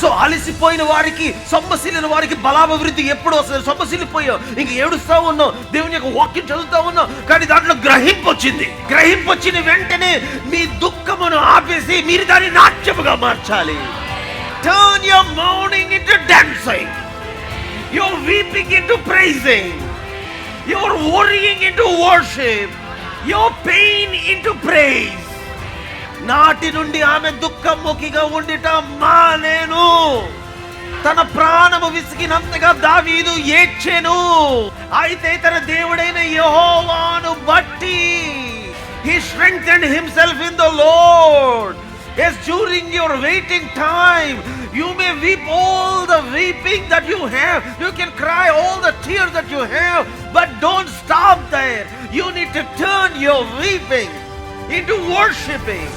So అలసిపోయిన వారికి, సొమ్మసిల్లిన వారికి బలాభివృద్ధి ఎప్పుడు వస్తుంది? సొమ్మసిల్లిపోయావు, ఇంక ఏడుస్తా ఉన్నావు, దేవుని యొక్క వాక్యం చదువుతా ఉన్నావు, కానీ దాంట్లో గ్రహింపు వచ్చింది. గ్రహింపు వచ్చిన వెంటనే మీ దుఃఖమును ఆపేసి మీరు దాన్ని నాట్యముగా మార్చాలి. Turn your mourning into dancing, your weeping into praising, your worrying into worship, your pain into praise. నాటి నుండి ఆమె దుఃఖముఖిగా ఉండిట మానేను. తన ప్రాణము విసిగినంతగా దావీదు ఏడ్చెను. అయితే తన దేవుడైన యెహోవాను బట్టి he strengthened himself in the Lord. Yes, during your waiting time, you may weep all the weeping that you have. You can cry all the tears that you have, but don't stop there. You need to turn your weeping into worshiping.